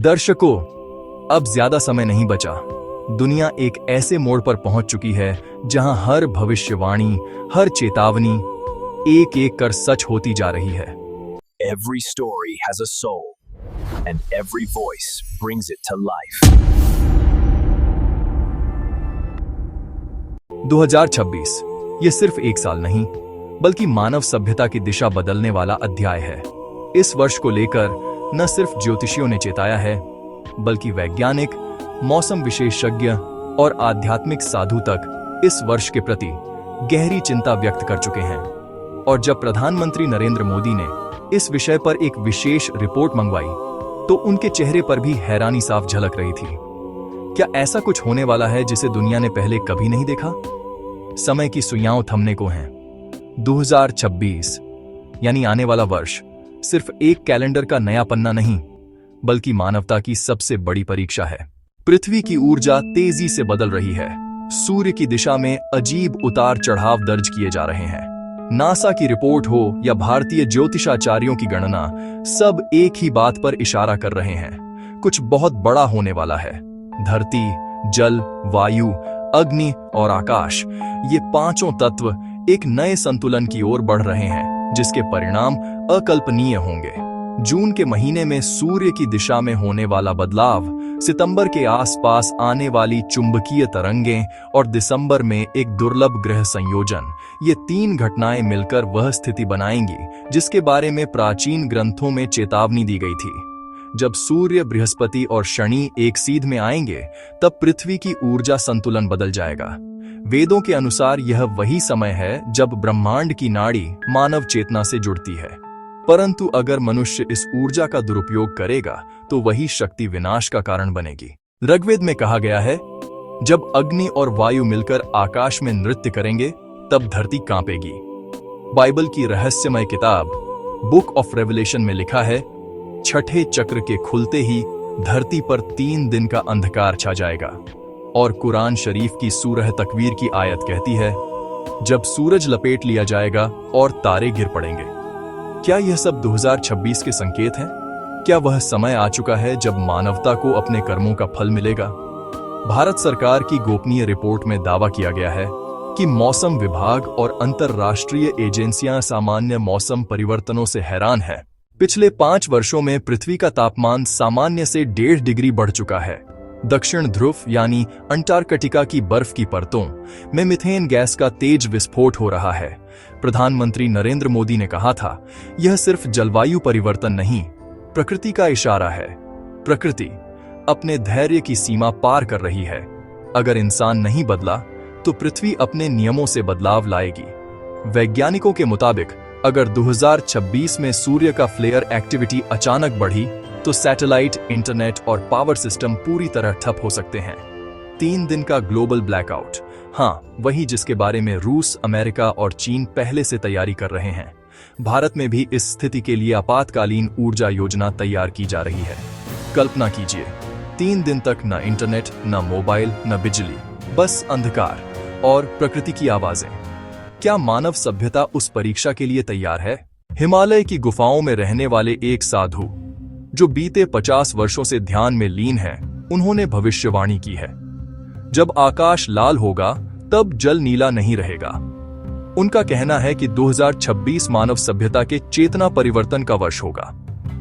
दर्शकों, अब ज्यादा समय नहीं बचा। दुनिया एक ऐसे मोड़ पर पहुंच चुकी है जहां हर भविष्यवाणी, हर चेतावनी एक एक कर सच होती जा रही है। Every story has a soul, and every voice brings it to life. 2026 ये सिर्फ एक साल नहीं, बल्कि मानव सभ्यता की दिशा बदलने वाला अध्याय है। इस वर्ष को लेकर न सिर्फ ज्योतिषियों ने चेताया है, बल्कि वैज्ञानिक, मौसम विशेषज्ञ और आध्यात्मिक साधु तक इस वर्ष के प्रति गहरी चिंता व्यक्त कर चुके हैं। और जब प्रधानमंत्री नरेंद्र मोदी ने इस विषय पर एक विशेष रिपोर्ट मंगवाई, तो उनके चेहरे पर भी हैरानी साफ झलक रही थी। क्या ऐसा कुछ होने वाला है जिसे दुनिया ने पहले कभी नहीं देखा? समय की सुइयां थमने को हैं। 2026 यानी आने वाला वर्ष सिर्फ एक कैलेंडर का नया पन्ना नहीं, बल्कि मानवता की सबसे बड़ी परीक्षा है। पृथ्वी की ऊर्जा तेजी से बदल रही है। सूर्य की दिशा में अजीब उतार चढ़ाव दर्ज किए जा रहे हैं। नासा की रिपोर्ट हो या भारतीय ज्योतिषाचार्यों की गणना, सब एक ही बात पर इशारा कर रहे हैं, कुछ बहुत बड़ा होने वाला है। धरती, जल, वायु, अग्नि और आकाश, ये पांचों तत्व एक नए संतुलन की ओर बढ़ रहे हैं, जिसके परिणाम अकल्पनीय होंगे। जून के महीने में सूर्य की दिशा में होने वाला बदलाव, सितंबर के आसपास आने वाली चुंबकीय तरंगें और दिसंबर में एक दुर्लभ ग्रह संयोजन, ये तीन घटनाएं मिलकर वह स्थिति बनाएंगी जिसके बारे में प्राचीन ग्रंथों में चेतावनी दी गई थी। जब सूर्य, बृहस्पति और शनि एक सीध में आएंगे, तब पृथ्वी की ऊर्जा संतुलन बदल जाएगा। वेदों के अनुसार यह वही समय है जब ब्रह्मांड की नाड़ी मानव चेतना से जुड़ती है। परंतु अगर मनुष्य इस ऊर्जा का दुरुपयोग करेगा, तो वही शक्ति विनाश का कारण बनेगी। ऋग्वेद में कहा गया है, जब अग्नि और वायु मिलकर आकाश में नृत्य करेंगे, तब धरती कांपेगी। बाइबल की रहस्यमय किताब बुक ऑफ रेवलेशन में लिखा है, छठे चक्र के खुलते ही धरती पर 3 दिन का अंधकार छा जाएगा। और कुरान शरीफ की सूरह तकवीर की आयत कहती है, जब सूरज लपेट लिया जाएगा और तारे गिर पड़ेंगे। क्या यह सब 2026 के संकेत हैं? क्या वह समय आ चुका है जब मानवता को अपने कर्मों का फल मिलेगा? भारत सरकार की गोपनीय रिपोर्ट में दावा किया गया है कि मौसम विभाग और अंतर्राष्ट्रीय एजेंसियां सामान्य मौसम परिवर्तनों से हैरान हैं। पिछले 5 वर्षों में पृथ्वी का तापमान सामान्य से 1.5 डिग्री बढ़ चुका है। दक्षिण ध्रुव यानी अंटार्कटिका की बर्फ की परतों में मीथेन गैस का तेज विस्फोट हो रहा है। प्रधानमंत्री नरेंद्र मोदी ने कहा था, यह सिर्फ जलवायु परिवर्तन नहीं, प्रकृति का इशारा है। प्रकृति अपने धैर्य की सीमा पार कर रही है। अगर इंसान नहीं बदला, तो पृथ्वी अपने नियमों से बदलाव लाएगी। वैज्ञानिकों के मुताबिक अगर 2026 में सूर्य का फ्लेयर एक्टिविटी अचानक बढ़ी, तो सैटेलाइट, इंटरनेट और पावर सिस्टम पूरी तरह ठप हो सकते हैं। 3 दिन का ग्लोबल ब्लैकआउट, हाँ, वही जिसके बारे में रूस, अमेरिका और चीन पहले से तैयारी कर रहे हैं। भारत में भी इस स्थिति के लिए आपातकालीन ऊर्जा योजना तैयार की जा रही है। कल्पना कीजिए, 3 दिन तक न इंटरनेट, न मोबाइल, न बिजली, बस अंधकार और प्रकृति की आवाजें। क्या मानव सभ्यता उस परीक्षा के लिए तैयार है? हिमालय की गुफाओं में रहने वाले एक साधु, जो बीते 50 वर्षों से ध्यान में लीन हैं, उन्होंने भविष्यवाणी की है, जब आकाश लाल होगा, तब जल नीला नहीं रहेगा। उनका कहना है कि 2026 मानव सभ्यता के चेतना परिवर्तन का वर्ष होगा।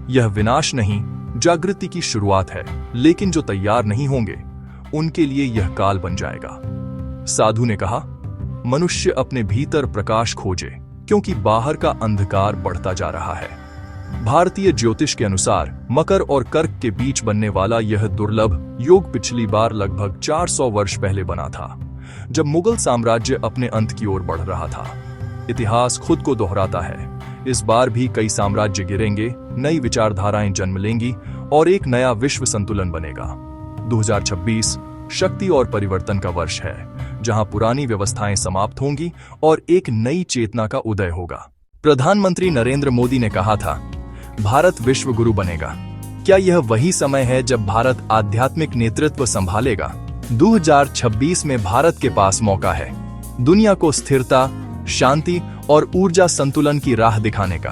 यह विनाश नहीं, जागृति की शुरुआत है, लेकिन जो तैयार नहीं होंगे, उनके लिए यह काल बन जाएगा। साधु ने कहा, मनुष्य अपने भीतर प्रकाश खोजे, क्योंकि बाहर का अंधकार बढ़ता जा रहा है। भारतीय ज्योतिष के अनुसार मकर और कर्क के बीच बनने वाला यह दुर्लभ योग पिछली बार लगभग 400 वर्ष पहले बना था, जब मुगल साम्राज्य अपने अंत की ओर बढ़ रहा था। इतिहास खुद को दोहराता है। इस बार भी कई साम्राज्य गिरेंगे, नई विचारधाराएं जन्म लेंगी और एक नया विश्व संतुलन बनेगा। 2026 शक्ति और परिवर्तन का वर्ष है, जहां पुरानी व्यवस्थाएं समाप्त होंगी और एक नई चेतना का उदय होगा। प्रधानमंत्री नरेंद्र मोदी ने कहा था, भारत विश्व गुरु बनेगा। क्या यह वही समय है जब भारत आध्यात्मिक नेतृत्व संभालेगा? 2026 में भारत के पास मौका है, दुनिया को स्थिरता, शांति और ऊर्जा संतुलन की राह दिखाने का।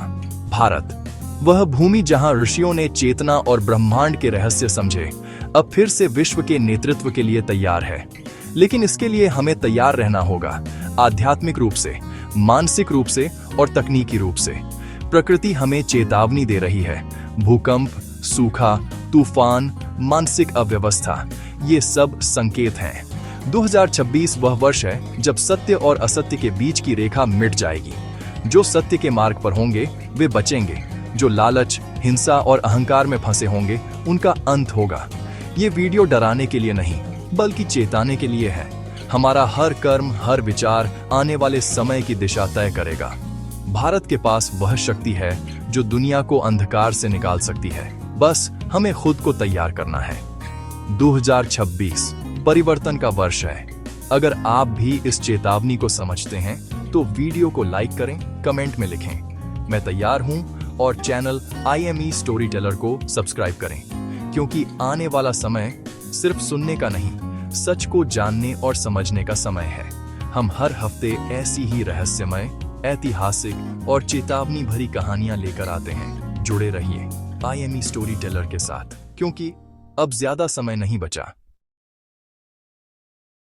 भारत वह भूमि जहां ऋषियों ने चेतना और ब्रह्मांड के रहस्य समझे, अब फिर से विश्व के नेतृत्व के लिए तैयार है। लेकिन इसके लिए हमें तैयार रहना होगा, आध्यात्मिक रूप से, मानसिक रूप से और तकनीकी रूप से। प्रकृति हमें चेतावनी दे रही है। भूकंप, सूखा, तूफान, मानसिक अव्यवस्था, ये सब संकेत हैं। 2026 वह वर्ष है जब सत्य और असत्य के बीच की रेखा मिट जाएगी। जो सत्य के मार्ग पर होंगे वे बचेंगे, जो लालच, हिंसा और अहंकार में फंसे होंगे उनका अंत होगा। ये वीडियो डराने के लिए नहीं बल्कि चेताने के लिए है। हमारा हर कर्म, हर विचार आने वाले समय की दिशा तय करेगा। भारत के पास वह शक्ति है जो दुनिया को अंधकार से निकाल सकती है। बस हमें खुद को तैयार करना है। 2026 परिवर्तन का वर्ष है। अगर आप भी इस चेतावनी को समझते हैं तो वीडियो को लाइक करें, कमेंट में लिखें मैं तैयार हूं और चैनल IME स्टोरी टेलर को सब्सक्राइब करें, क्योंकि आने वाला समय सिर्फ सुनने का नहीं, सच को जानने और समझने का समय है। हम हर हफ्ते ऐसी ही रहस्यमय, ऐतिहासिक और चेतावनी भरी कहानियां लेकर आते हैं। जुड़े रहिए IME स्टोरी टेलर के साथ, क्योंकि अब ज्यादा समय नहीं बचा।